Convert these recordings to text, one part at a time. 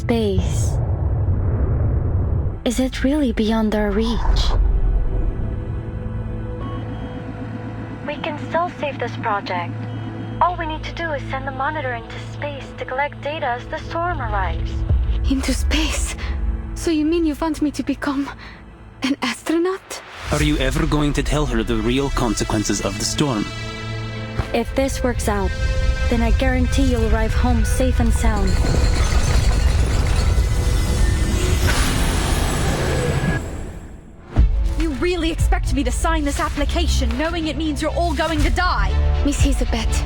space. Is it really beyond our reach? We can still save this project. All we need to do is send the monitor into space to collect data as the storm arrives. Into space? So you mean you want me to become an astronaut? Are you ever going to tell her the real consequences of the storm? If this works out, then I guarantee you'll arrive home safe and sound. You really expect me to sign this application knowing it means you're all going to die? Miss Elizabeth,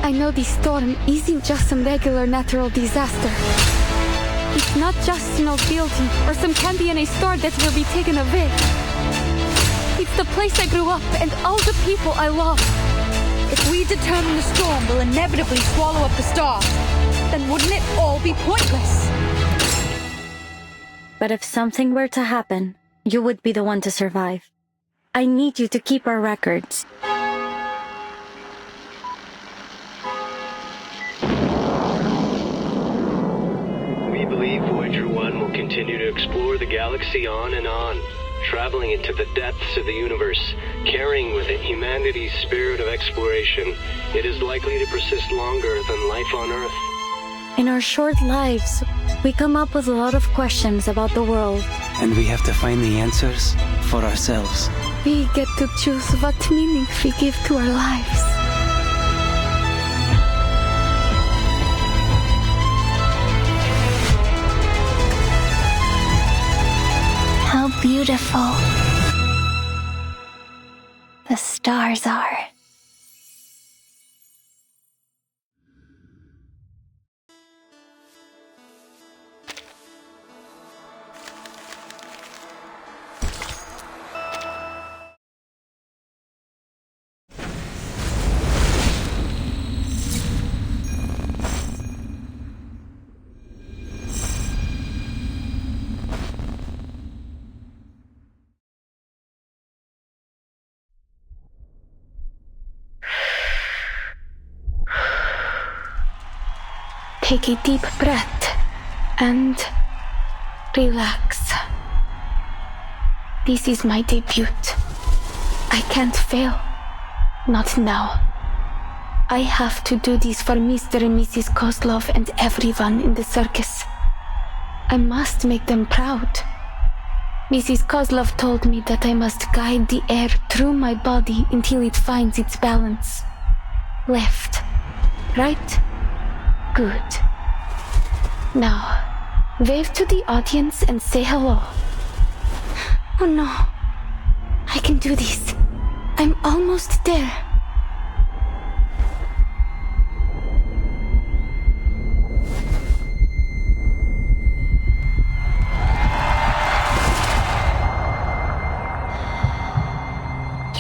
I know this storm isn't just some regular natural disaster. It's not just an old building or some candy in a store that will be taken away. It's the place I grew up and all the people I love. If we determine the storm will inevitably swallow up the stars, then wouldn't it all be pointless? But if something were to happen, you would be the one to survive. I need you to keep our records. We believe Voyager 1 will continue to explore the galaxy on and on, traveling into the depths of the universe, carrying with it humanity's spirit of exploration. It is likely to persist longer than life on Earth. In our short lives, we come up with a lot of questions about the world. And we have to find the answers for ourselves. We get to choose what meaning we give to our lives. How beautiful the stars are. Take a deep breath and relax. This is my debut. I can't fail. Not now. I have to do this for Mr. and Mrs. Kozlov and everyone in the circus. I must make them proud. Mrs. Kozlov told me that I must guide the air through my body until it finds its balance. Left. Right. Good. Now, wave to the audience and say hello. Oh no. I can do this. I'm almost there.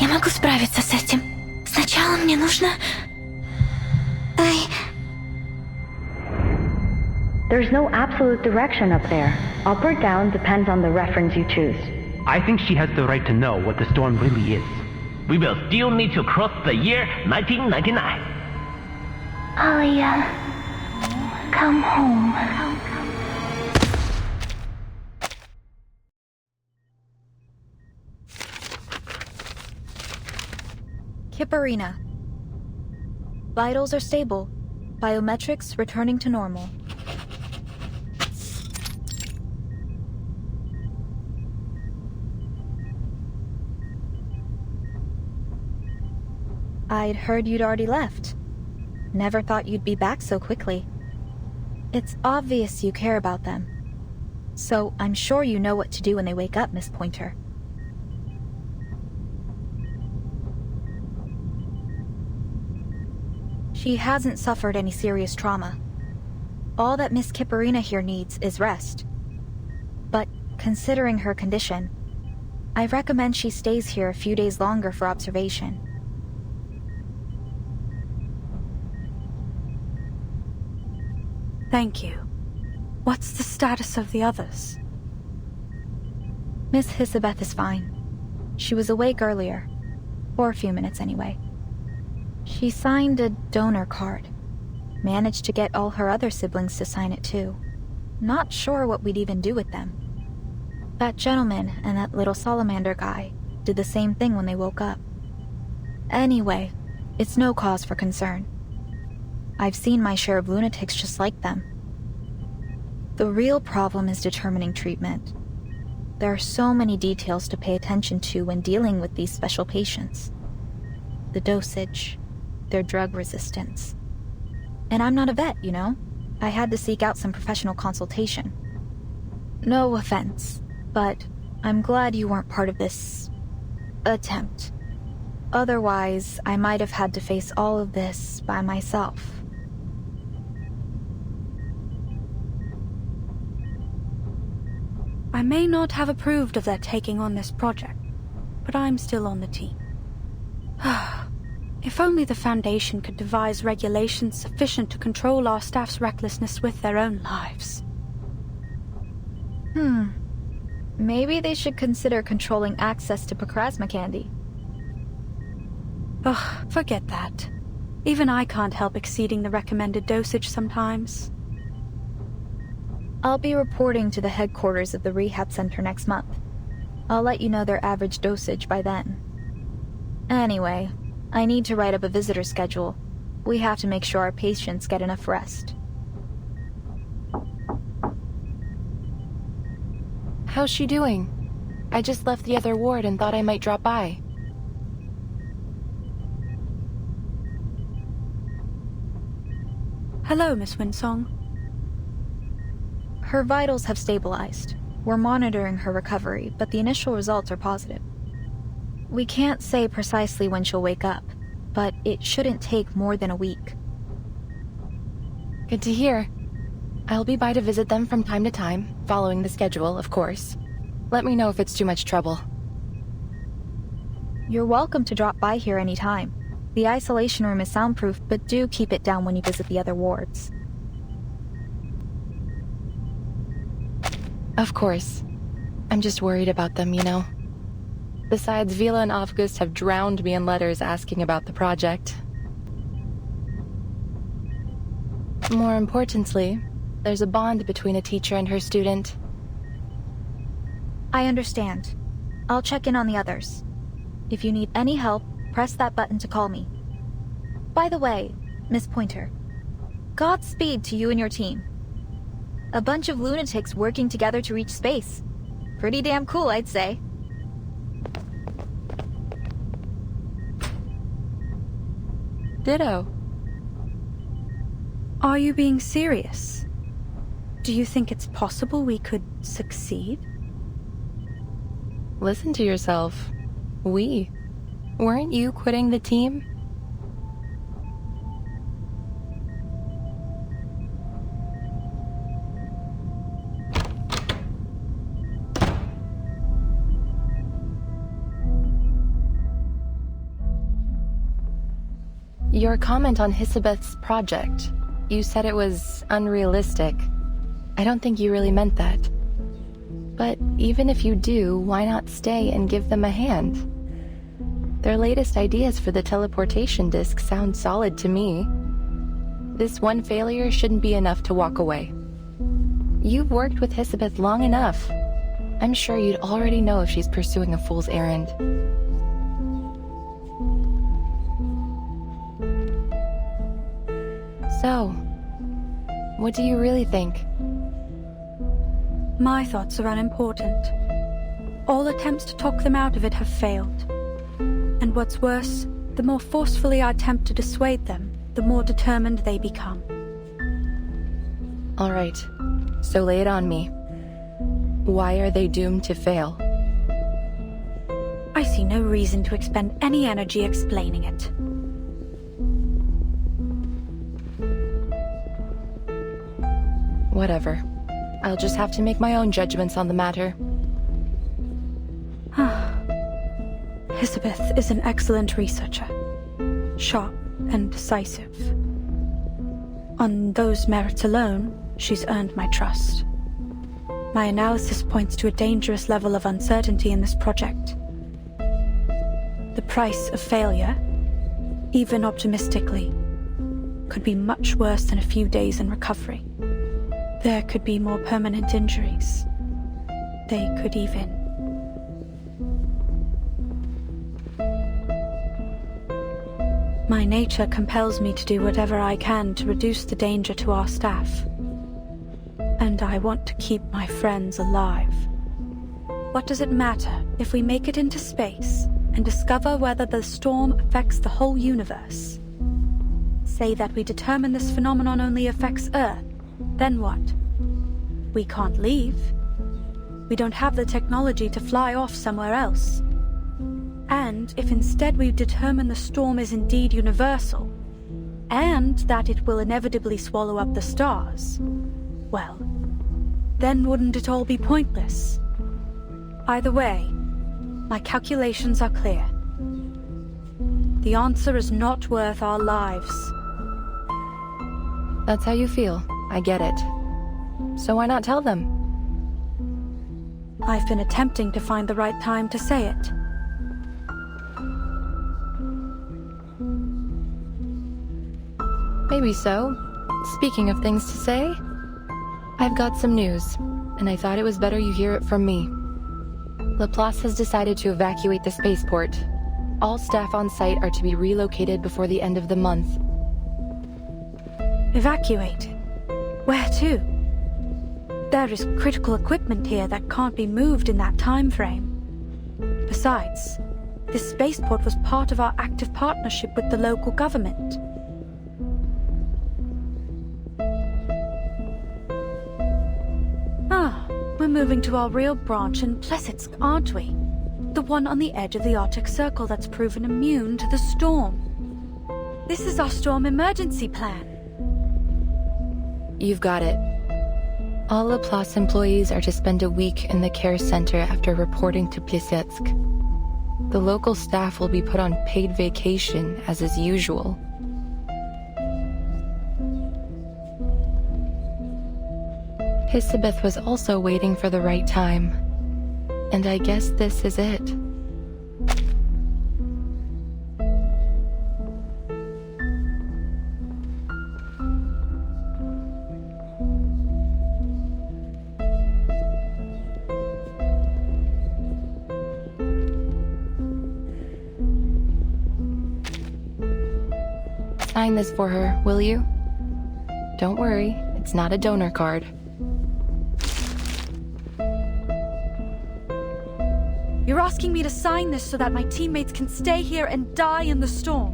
Я могу справиться с этим. Сначала мне нужно... There's no absolute direction up there. Up or down depends on the reference you choose. I think she has the right to know what the storm really is. We will still need to cross the year 1999. Alia, come home. Kipperina. Vitals are stable. Biometrics returning to normal. I'd heard you'd already left. Never thought you'd be back so quickly. It's obvious you care about them. So I'm sure you know what to do when they wake up, Miss Pointer. She hasn't suffered any serious trauma. All that Miss Kipperina here needs is rest. But considering her condition, I recommend she stays here a few days longer for observation. Thank you. What's the status of the others? Miss Hisabeth is fine. She was awake earlier. For a few minutes anyway. She signed a donor card. Managed to get all her other siblings to sign it too. not sure what we'd even do with them. That gentleman and that little salamander guy did the same thing when they woke up. Anyway, it's no cause for concern. I've seen my share of lunatics just like them. The real problem is determining treatment. There are so many details to pay attention to when dealing with these special patients. The dosage, their drug resistance. And I'm not a vet, you know? I had to seek out some professional consultation. No offense, but I'm glad you weren't part of this attempt. Otherwise, I might have had to face all of this by myself. I may not have approved of their taking on this project, but I'm still on the team. If only the Foundation could devise regulations sufficient to control our staff's recklessness with their own lives. Maybe they should consider controlling access to Pacrasma candy. Ugh, forget that. Even I can't help exceeding the recommended dosage sometimes. I'll be reporting to the headquarters of the rehab center next month. I'll let you know their average dosage by then. Anyway, I need to write up a visitor schedule. We have to make sure our patients get enough rest. How's she doing? I just left the other ward and thought I might drop by. Hello, Miss Winsong. Her vitals have stabilized. We're monitoring her recovery, but the initial results are positive. We can't say precisely when she'll wake up, but it shouldn't take more than a week. Good to hear. I'll be by to visit them from time to time, following the schedule, of course. Let me know if it's too much trouble. You're welcome to drop by here anytime. The isolation room is soundproof, but do keep it down when you visit the other wards. Of course. I'm just worried about them, you know. Besides, Vila and August have drowned me in letters asking about the project. More importantly, there's a bond between a teacher and her student. I understand. I'll check in on the others. If you need any help, press that button to call me. By the way, Miss Pointer, Godspeed to you and your team. A bunch of lunatics working together to reach space. Pretty damn cool, I'd say. Ditto. Are you being serious? Do you think it's possible we could succeed? Listen to yourself. We. Weren't you quitting the team? Your comment on Hisabeth's project. You said it was unrealistic. I don't think you really meant that. But even if you do, why not stay and give them a hand? Their latest ideas for the teleportation disk sound solid to me. This one failure shouldn't be enough to walk away. You've worked with Hisabeth long enough. I'm sure you'd already know if she's pursuing a fool's errand. So, what do you really think? My thoughts are unimportant. All attempts to talk them out of it have failed. And what's worse, the more forcefully I attempt to dissuade them, the more determined they become. All right, so lay it on me. Why are they doomed to fail? I see no reason to expend any energy explaining it. Whatever. I'll just have to make my own judgments on the matter. Hisabeth is an excellent researcher. Sharp and decisive. On those merits alone, she's earned my trust. My analysis points to a dangerous level of uncertainty in this project. The price of failure, even optimistically, could be much worse than a few days in recovery. The There could be more permanent injuries. They could even... My nature compels me to do whatever I can to reduce the danger to our staff. And I want to keep my friends alive. What does it matter if we make it into space and discover whether the storm affects the whole universe? Say that we determine this phenomenon only affects Earth, then what? We can't leave. We don't have the technology to fly off somewhere else. And if instead we determine the storm is indeed universal, and that it will inevitably swallow up the stars, well, then wouldn't it all be pointless? Either way, my calculations are clear. The answer is not worth our lives. That's how you feel. I get it. So why not tell them? I've been attempting to find the right time to say it. Maybe so. Speaking of things to say, I've got some news, and I thought it was better you hear it from me. Laplace has decided to evacuate the spaceport. All staff on site are to be relocated before the end of the month. Evacuate? Where to? There is critical equipment here that can't be moved in that time frame. Besides, this spaceport was part of our active partnership with the local government. We're moving to our real branch in Plessetsk, aren't we? The one on the edge of the Arctic Circle that's proven immune to the storm. This is our storm emergency plan. You've got it. All Laplace employees are to spend a week in the care center after reporting to Plesetsk. The local staff will be put on paid vacation, as is usual. Hisabeth was also waiting for the right time. And I guess this is it. Sign this for her, will you? Don't worry, it's not a donor card. You're asking me to sign this so that my teammates can stay here and die in the storm.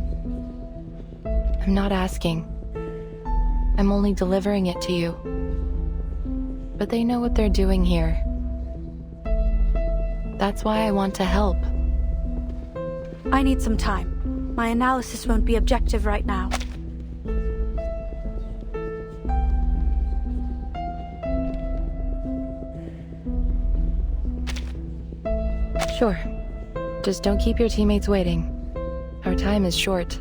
I'm not asking. I'm only delivering it to you. But they know what they're doing here. That's why I want to help. I need some time. My analysis won't be objective right now. Sure. Just don't keep your teammates waiting. Our time is short.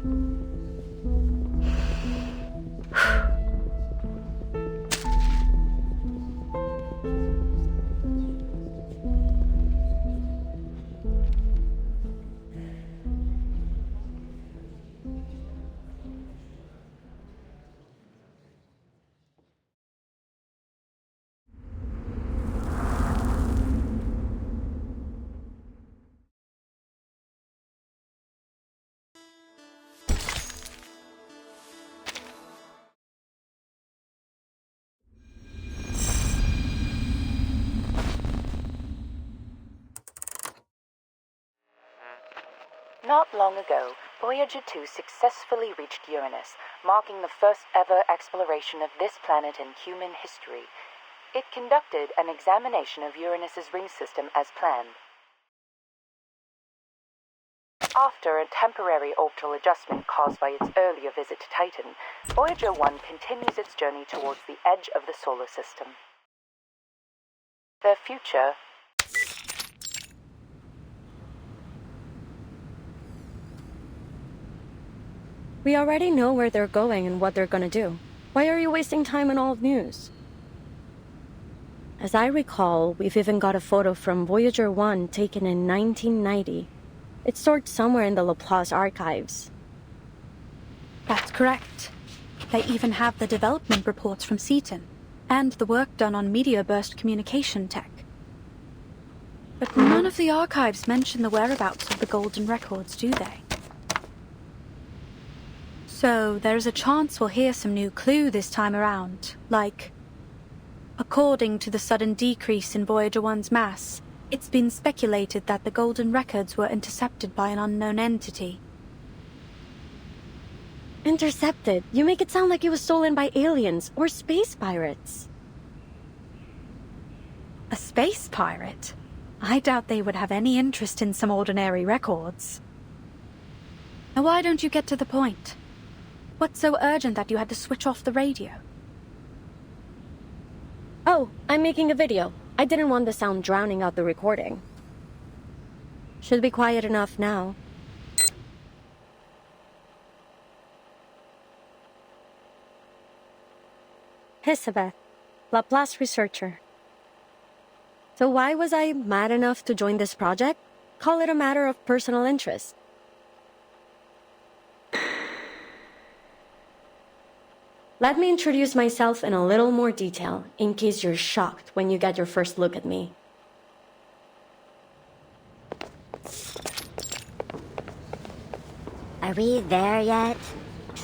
Not long ago, Voyager 2 successfully reached Uranus, marking the first ever exploration of this planet in human history. It conducted an examination of Uranus's ring system as planned. After a temporary orbital adjustment caused by its earlier visit to Titan, Voyager 1 continues its journey towards the edge of the solar system. Their future... We already know where they're going and what they're gonna do. Why are you wasting time on all news? As I recall, we've even got a photo from Voyager 1 taken in 1990. It's stored somewhere in the Laplace archives. That's correct. They even have the development reports from Seaton. and the work done on meteor burst communication tech. But none of the archives mention the whereabouts of the Golden Records, do they? So there's a chance we'll hear some new clue this time around, like, according to the sudden decrease in Voyager 1's mass, it's been speculated that the Golden Records were intercepted by an unknown entity. Intercepted? You make it sound like it was stolen by aliens or space pirates. A space pirate? I doubt they would have any interest in some ordinary records. Now why don't you get to the point? What's so urgent that you had to switch off the radio? Oh, I'm making a video. I didn't want the sound drowning out the recording. Should be quiet enough now. Hisabeth, Laplace researcher. So why was I mad enough to join this project? Call it a matter of personal interest. Let me introduce myself in a little more detail, in case you're shocked when you get your first look at me. Are we there yet?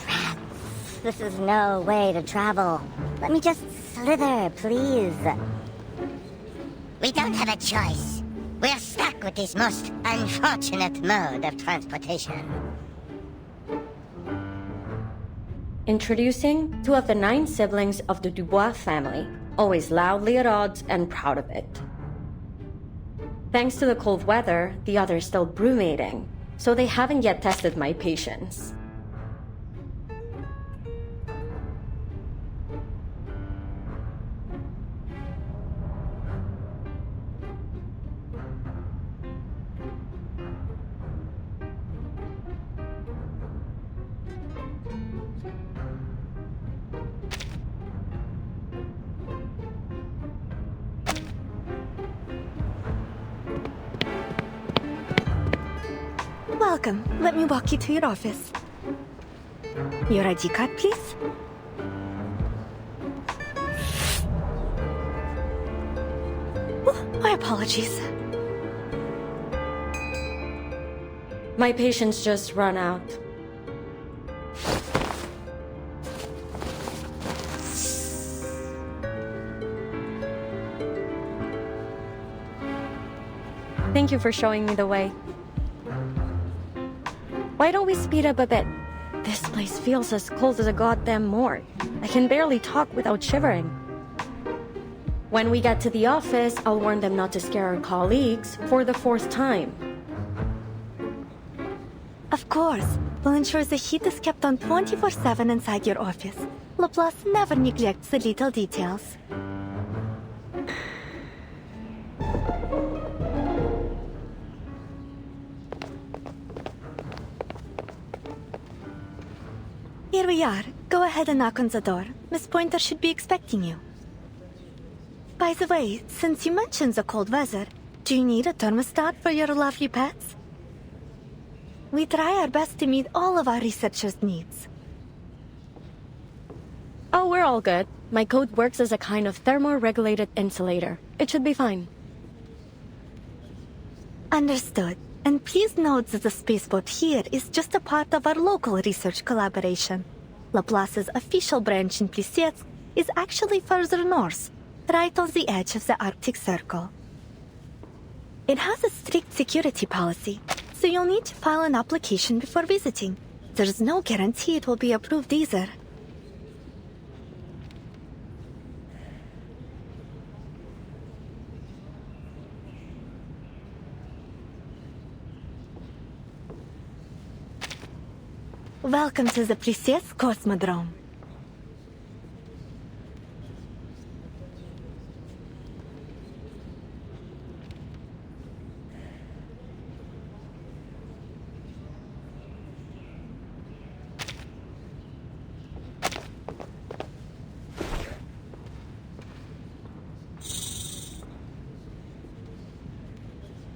Rats, this is no way to travel. Let me just slither, please. We don't have a choice. We're stuck with this most unfortunate mode of transportation. Introducing 2 of the 9 siblings of the Dubois family, always loudly at odds and proud of it. Thanks to the cold weather, the others still brumating, so they haven't yet tested my patience. Welcome. Let me walk you to your office. Your ID card, please. Oh, my apologies. My patience just run out. Thank you for showing me the way. Why don't we speed up a bit? This place feels as cold as a goddamn morgue. I can barely talk without shivering. When we get to the office, I'll warn them not to scare our colleagues for the 4th time. Of course. We'll ensure the heat is kept on 24/7 inside your office. Laplace never neglects the little details. Here we are. Go ahead and knock on the door. Miss Pointer should be expecting you. By the way, since you mentioned the cold weather, do you need a thermostat for your lovely pets? We try our best to meet all of our researchers' needs. Oh, we're all good. My coat works as a kind of thermoregulated insulator. It should be fine. Understood. And please note that the spaceboat here is just a part of our local research collaboration. Laplace's official branch in Plissets is actually further north, right on the edge of the Arctic Circle. It has a strict security policy, so you'll need to file an application before visiting. There's no guarantee it will be approved either. Welcome to the Plissets Cosmodrome.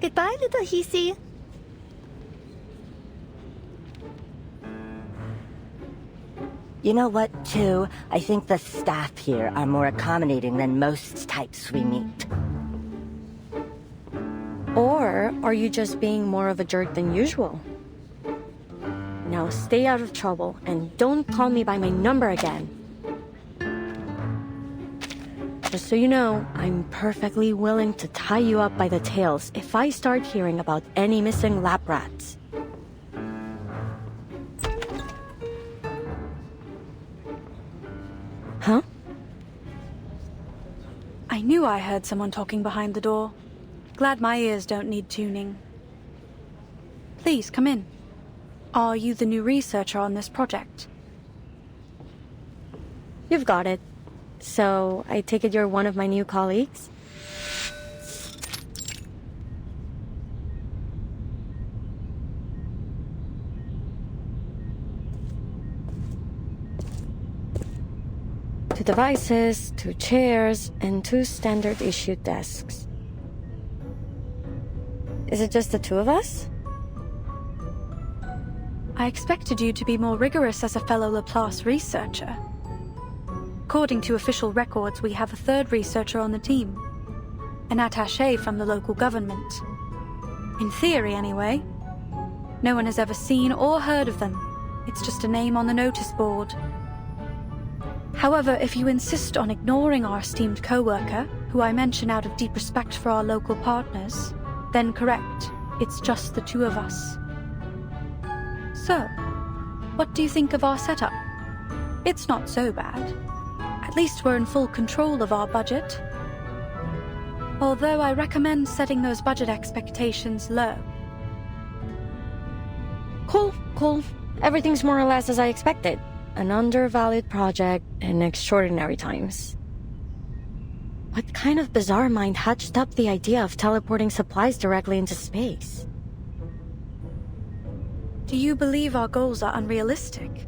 Goodbye, little Hisi. You know what, too? I think the staff here are more accommodating than most types we meet. Or are you just being more of a jerk than usual? Now stay out of trouble and don't call me by my number again. Just so you know, I'm perfectly willing to tie you up by the tails if I start hearing about any missing lab rats. Huh? I knew I heard someone talking behind the door. Glad my ears don't need tuning. Please, come in. Are you the new researcher on this project? You've got it. So, I take it you're one of my new colleagues? Two devices, 2 chairs, and 2 standard-issue desks. Is it just the 2 of us? I expected you to be more rigorous as a fellow Laplace researcher. According to official records, we have a 3rd researcher on the team. An attaché from the local government. In theory, anyway. No one has ever seen or heard of them. It's just a name on the notice board. However, if you insist on ignoring our esteemed co-worker, who I mention out of deep respect for our local partners, then correct, it's just the 2 of us. So, what do you think of our setup? It's not so bad. At least we're in full control of our budget. Although I recommend setting those budget expectations low. Cool. Everything's more or less as I expected. An undervalued project in extraordinary times. What kind of bizarre mind hatched up the idea of teleporting supplies directly into space? Do you believe our goals are unrealistic?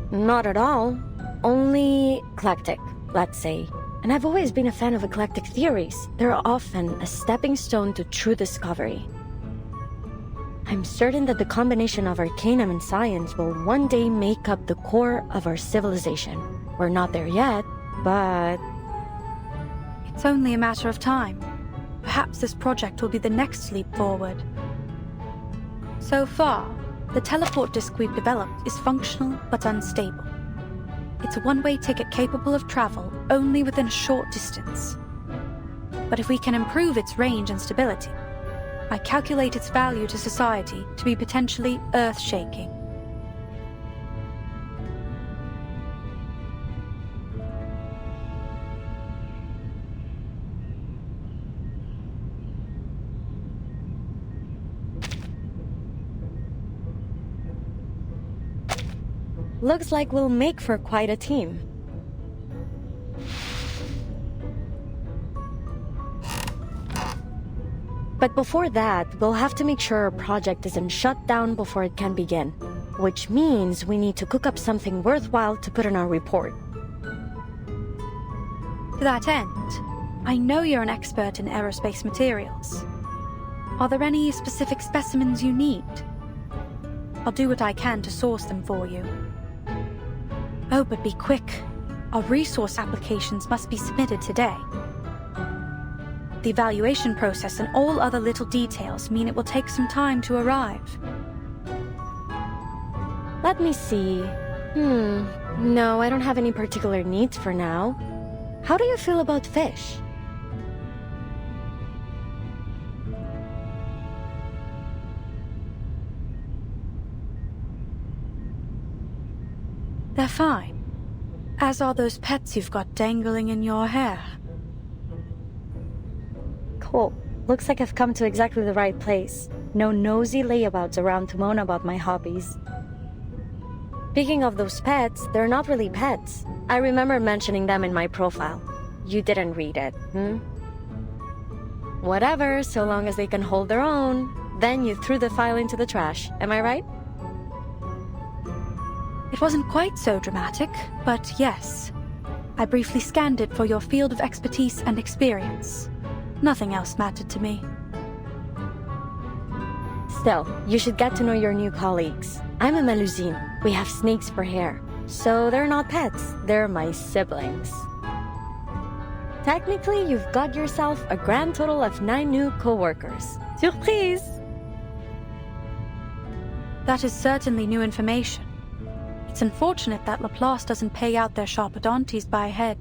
Not at all. Only eclectic, let's say. And I've always been a fan of eclectic theories. They're often a stepping stone to true discovery. I'm certain that the combination of arcanum and science will one day make up the core of our civilization. We're not there yet, but... It's only a matter of time. Perhaps this project will be the next leap forward. So far, the teleport disk we've developed is functional but unstable. It's a one-way ticket capable of travel only within a short distance. But if we can improve its range and stability, I calculate its value to society to be potentially earth-shaking. Looks like we'll make for quite a team. But before that, we'll have to make sure our project isn't shut down before it can begin. Which means we need to cook up something worthwhile to put in our report. To that end, I know you're an expert in aerospace materials. Are there any specific specimens you need? I'll do what I can to source them for you. Oh, but be quick. Our resource applications must be submitted today. The evaluation process and all other little details mean it will take some time to arrive. Let me see. No, I don't have any particular needs for now. How do you feel about fish? They're fine. As are those pets you've got dangling in your hair. Cool. Looks like I've come to exactly the right place. No nosy layabouts around to moan about my hobbies. Speaking of those pets, they're not really pets. I remember mentioning them in my profile. You didn't read it, Whatever, so long as they can hold their own. Then you threw the file into the trash, am I right? It wasn't quite so dramatic, but yes. I briefly scanned it for your field of expertise and experience. Nothing else mattered to me. Still, you should get to know your new colleagues. I'm a Melusine. We have snakes for hair, so they're not pets, they're my siblings. Technically, you've got yourself a grand total of 9 new co-workers. Surprise! That is certainly new information. It's unfortunate that Laplace doesn't pay out their Sharpodontes by head.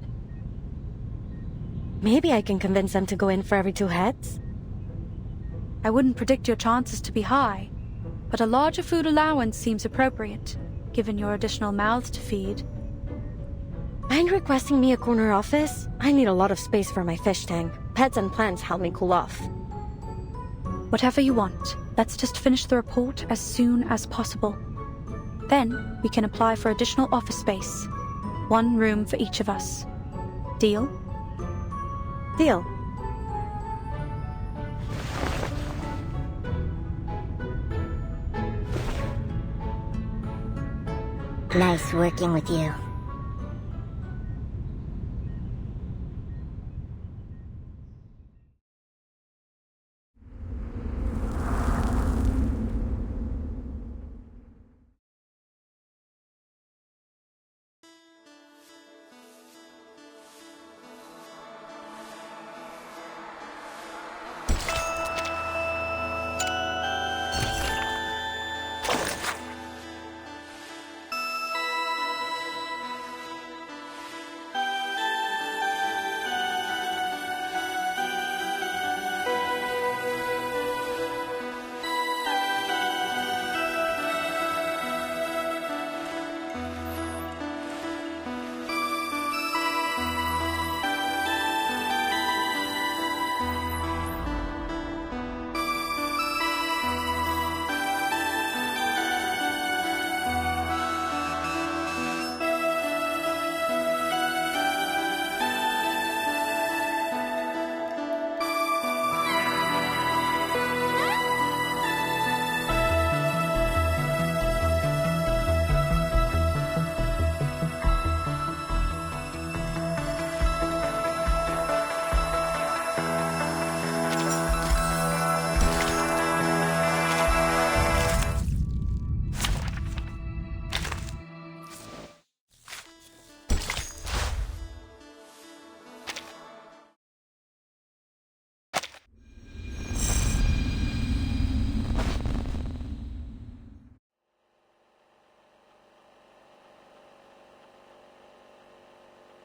Maybe I can convince them to go in for every 2 heads? I wouldn't predict your chances to be high, but a larger food allowance seems appropriate, given your additional mouths to feed. Mind requesting me a corner office? I need a lot of space for my fish tank. Pets and plants help me cool off. Whatever you want. Let's just finish the report as soon as possible. Then, we can apply for additional office space. 1 room for each of us. Deal? Deal. Nice working with you.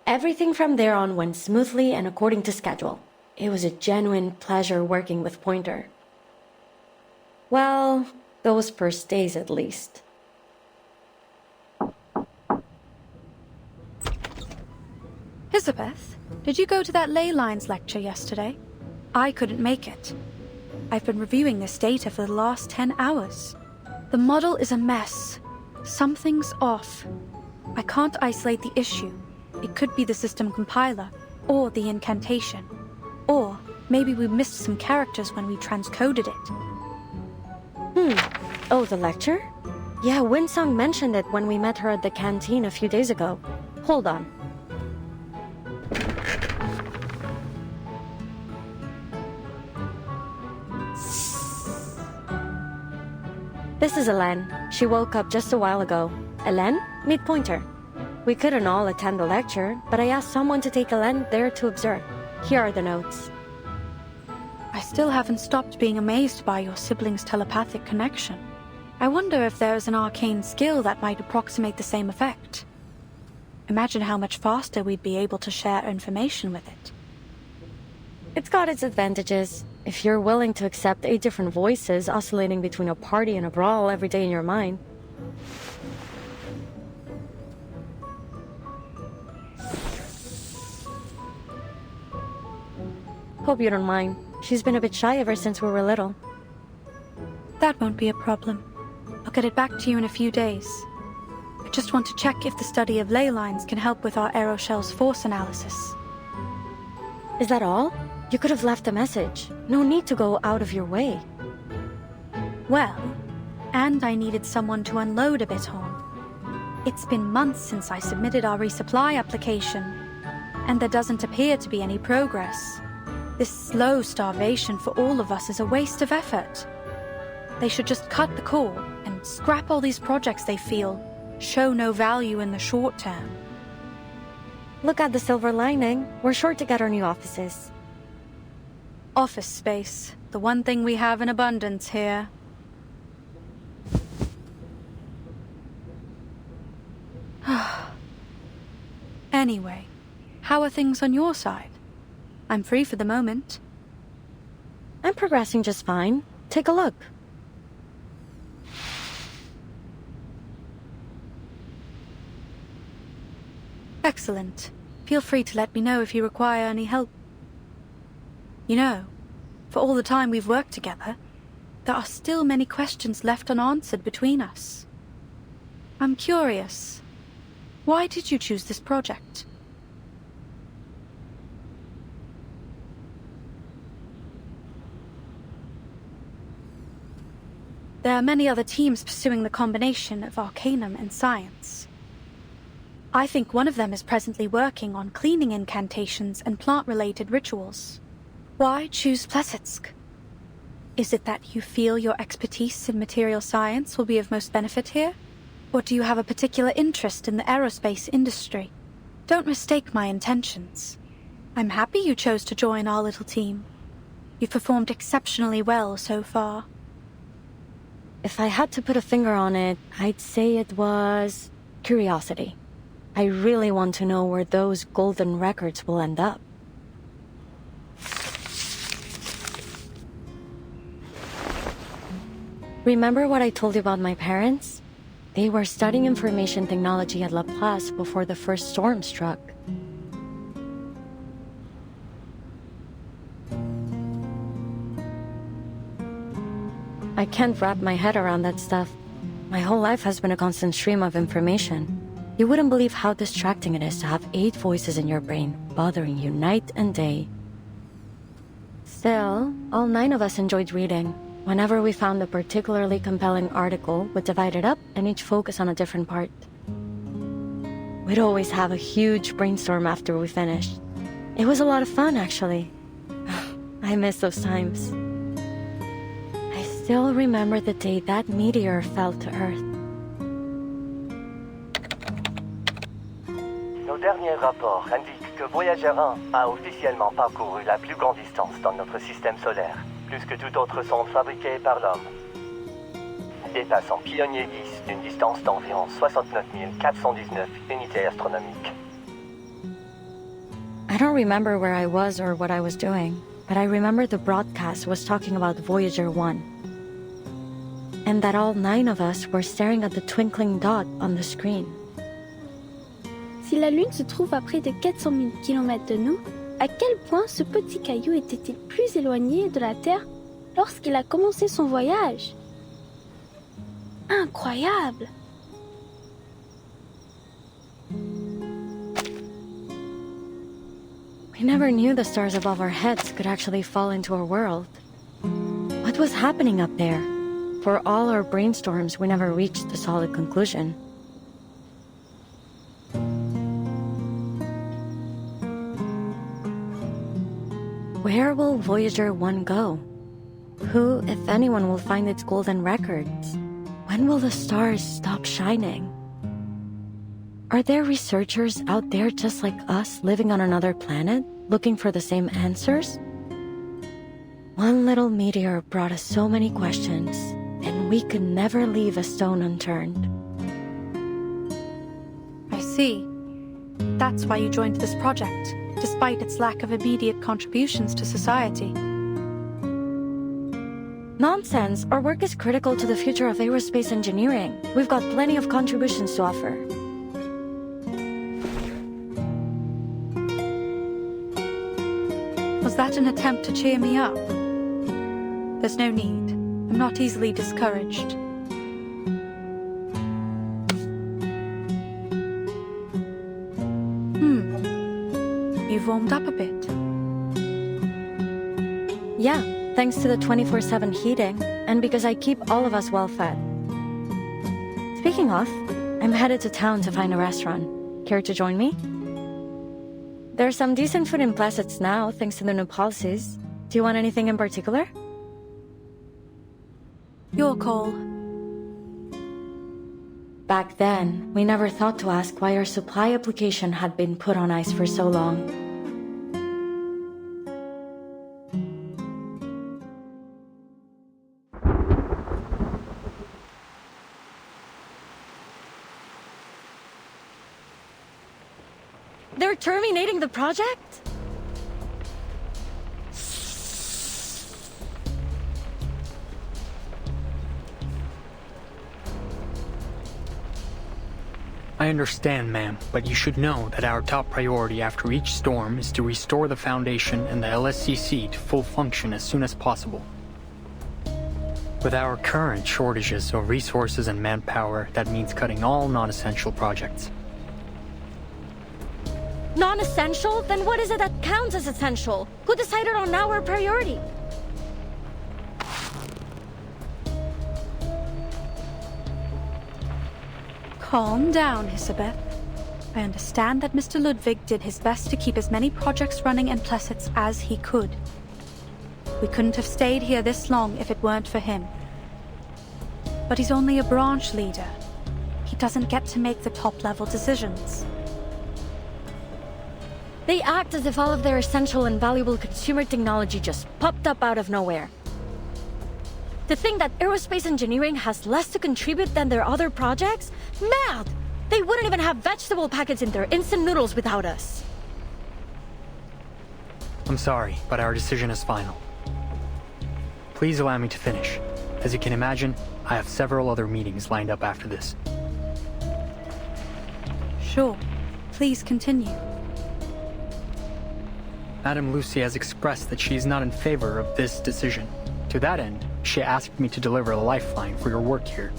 Everything from there on went smoothly and according to schedule. It was a genuine pleasure working with Pointer. Well, those first days at least. Elizabeth, did you go to that ley lines lecture yesterday? I couldn't make it. I've been reviewing this data for the last 10 hours. The model is a mess. Something's off. I can't isolate the issue. It could be the system compiler, or the incantation. Or maybe we missed some characters when we transcoded it. Oh, the lecture? Yeah, Winsong mentioned it when we met her at the canteen a few days ago. Hold on. This is Elen. She woke up just a while ago. Elen, meet Pointer. We couldn't all attend the lecture, but I asked someone to take Elen there to observe. Here are the notes. I still haven't stopped being amazed by your siblings' telepathic connection. I wonder if there is an arcane skill that might approximate the same effect. Imagine how much faster we'd be able to share information with it. It's got its advantages. If you're willing to accept 8 different voices oscillating between a party and a brawl every day in your mind. Hope you don't mind. She's been a bit shy ever since we were little. That won't be a problem. I'll get it back to you in a few days. I just want to check if the study of ley lines can help with our aeroshell's force analysis. Is that all? You could have left a message. No need to go out of your way. Well, and I needed someone to unload a bit on. It's been months since I submitted our resupply application, and there doesn't appear to be any progress. This slow starvation for all of us is a waste of effort. They should just cut the cord and scrap all these projects they feel show no value in the short term. Look at the silver lining. We're sure to get our new offices. Office space, the one thing we have in abundance here. Anyway, how are things on your side? I'm free for the moment. I'm progressing just fine. Take a look. Excellent. Feel free to let me know if you require any help. You know, for all the time we've worked together, there are still many questions left unanswered between us. I'm curious. Why did you choose this project? There are many other teams pursuing the combination of Arcanum and science. I think one of them is presently working on cleaning incantations and plant-related rituals. Why choose Plesetsk? Is it that you feel your expertise in material science will be of most benefit here? Or do you have a particular interest in the aerospace industry? Don't mistake my intentions. I'm happy you chose to join our little team. You've performed exceptionally well so far. If I had to put a finger on it, I'd say it was curiosity. I really want to know where those golden records will end up. Remember what I told you about my parents? They were studying information technology at Laplace before the first storm struck. I can't wrap my head around that stuff. My whole life has been a constant stream of information. You wouldn't believe how distracting it is to have 8 voices in your brain, bothering you night and day. Still, all 9 of us enjoyed reading. Whenever we found a particularly compelling article, we'd divide it up and each focus on a different part. We'd always have a huge brainstorm after we finished. It was a lot of fun, actually. I miss those times. I still remember the day that meteor fell to Earth. Nos derniers rapports indiquent que Voyager 1 a officiellement parcouru la plus grande distance dans notre système solaire, plus que toute autre sonde fabriquée par l'homme, dépassant Pioneer 10 d'une distance d'environ 69 419 unités astronomiques. I don't remember where I was or what I was doing, but I remember the broadcast was talking about Voyager 1. And that all 9 of us were staring at the twinkling dot on the screen. Si la Lune se trouve à près de 400 000 km de nous, à quel point ce petit caillou était-il plus éloigné de la Terre lorsqu'il a commencé son voyage? Incroyable! We never knew the stars above our heads could actually fall into our world. What was happening up there? For all our brainstorms, we never reached a solid conclusion. Where will Voyager 1 go? Who, if anyone, will find its golden records? When will the stars stop shining? Are there researchers out there just like us living on another planet, looking for the same answers? One little meteor brought us so many questions, and we could never leave a stone unturned. I see. That's why you joined this project, despite its lack of immediate contributions to society. Nonsense! Our work is critical to the future of aerospace engineering. We've got plenty of contributions to offer. Was that an attempt to cheer me up? There's no need. I'm not easily discouraged. You've warmed up a bit. Yeah, thanks to the 24/7 heating, and because I keep all of us well fed. Speaking of, I'm headed to town to find a restaurant. Care to join me? There's some decent food in Plesetsk now, thanks to the new policies. Do you want anything in particular? Your call. Back then, we never thought to ask why our supply application had been put on ice for so long. They're terminating the project? I understand, ma'am, but you should know that our top priority after each storm is to restore the Foundation and the LSCC to full function as soon as possible. With our current shortages of resources and manpower, that means cutting all non-essential projects. Non-essential? Then what is it that counts as essential? Who decided on our priority? Calm down, Hisabeth. I understand that Mr. Ludwig did his best to keep as many projects running in Plessetsk as he could. We couldn't have stayed here this long if it weren't for him. But he's only a branch leader. He doesn't get to make the top-level decisions. They act as if all of their essential and valuable consumer technology just popped up out of nowhere. To think that aerospace engineering has less to contribute than their other projects? Mad! They wouldn't even have vegetable packets in their instant noodles without us. I'm sorry, but our decision is final. Please allow me to finish. As you can imagine, I have several other meetings lined up after this. Sure. Please continue. Madame Lucy has expressed that she is not in favor of this decision. To that end, she asked me to deliver a lifeline for your work here.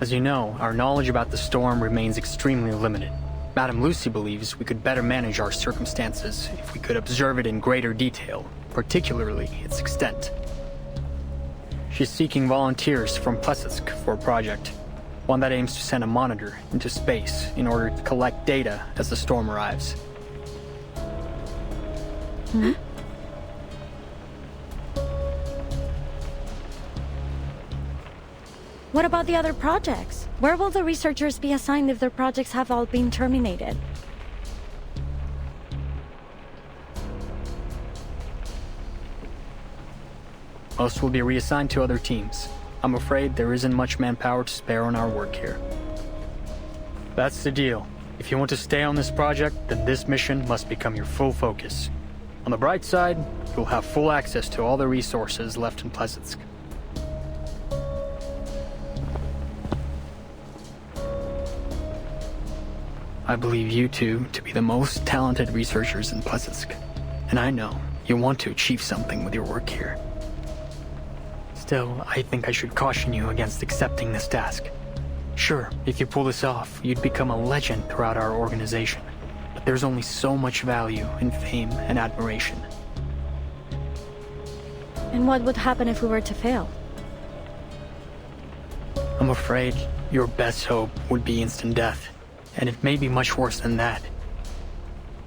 As you know, our knowledge about the storm remains extremely limited. Madame Lucy believes we could better manage our circumstances if we could observe it in greater detail, particularly its extent. She's seeking volunteers from Plessetsk for a project, one that aims to send a monitor into space in order to collect data as the storm arrives. Hmm? What about the other projects? Where will the researchers be assigned if their projects have all been terminated? Most will be reassigned to other teams. I'm afraid there isn't much manpower to spare on our work here. That's the deal. If you want to stay on this project, then this mission must become your full focus. On the bright side, you'll have full access to all the resources left in Plessetsk. I believe you two to be the most talented researchers in Plessetsk, and I know you want to achieve something with your work here. Still, I think I should caution you against accepting this task. Sure, if you pull this off, you'd become a legend throughout our organization, but there's only so much value in fame and admiration. And what would happen if we were to fail? I'm afraid your best hope would be instant death. And it may be much worse than that.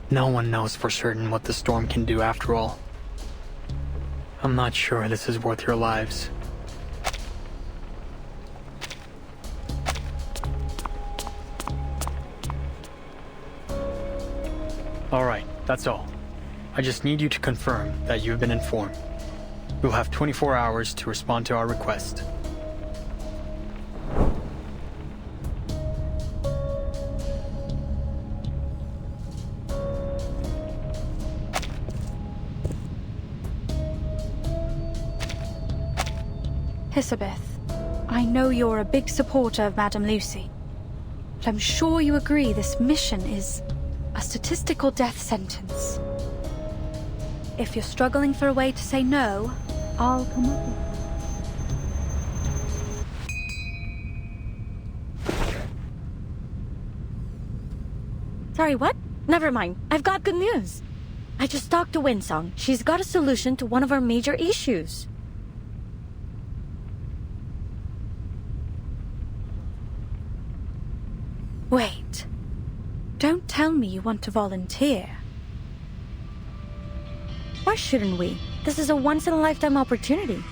No one knows for certain what the storm can do after all. I'm not sure this is worth your lives. Alright, that's all. I just need you to confirm that you've been informed. You'll have 24 hours to respond to our request. Hisabeth, I know you're a big supporter of Madame Lucy, but I'm sure you agree this mission is a statistical death sentence. If you're struggling for a way to say no, I'll come up with it. Sorry, what? Never mind. I've got good news. I just talked to Winsong. She's got a solution to one of our major issues. Wait. Don't tell me you want to volunteer. Why shouldn't we? This is a once-in-a-lifetime opportunity.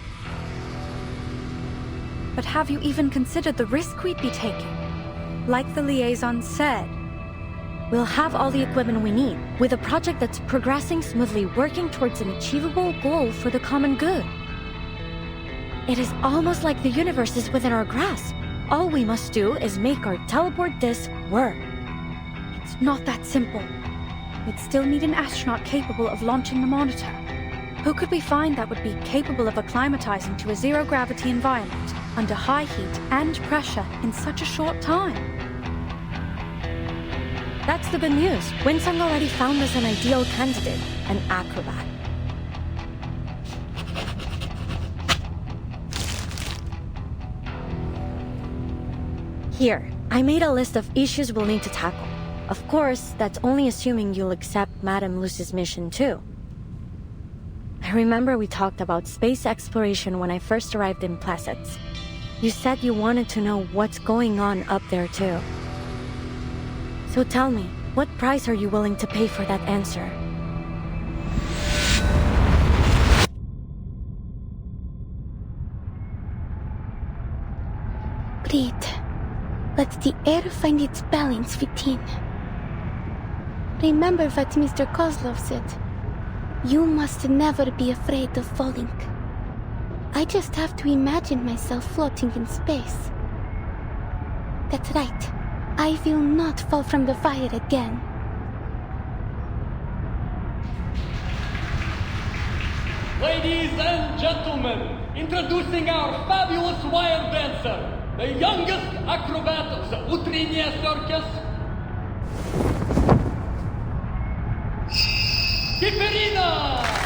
But have you even considered the risk we'd be taking? Like the liaison said, we'll have all the equipment we need, with a project that's progressing smoothly, working towards an achievable goal for the common good. It is almost like the universe is within our grasp. All we must do is make our teleport disc work. It's not that simple. We'd still need an astronaut capable of launching the monitor. Who could we find that would be capable of acclimatizing to a zero-gravity environment under high heat and pressure in such a short time? That's the good news. Winsung already found us an ideal candidate, an acrobat. Here, I made a list of issues we'll need to tackle. Of course, that's only assuming you'll accept Madame Luce's mission too. I remember we talked about space exploration when I first arrived in Plassets. You said you wanted to know what's going on up there too. So tell me, what price are you willing to pay for that answer? Breathe. Let the air find its balance within. Remember what Mr. Kozlov said. You must never be afraid of falling. I just have to imagine myself floating in space. That's right. I will not fall from the fire again. Ladies and gentlemen, introducing our fabulous wire dancer, the youngest acrobat of the Utriniya Circus, Kiperina!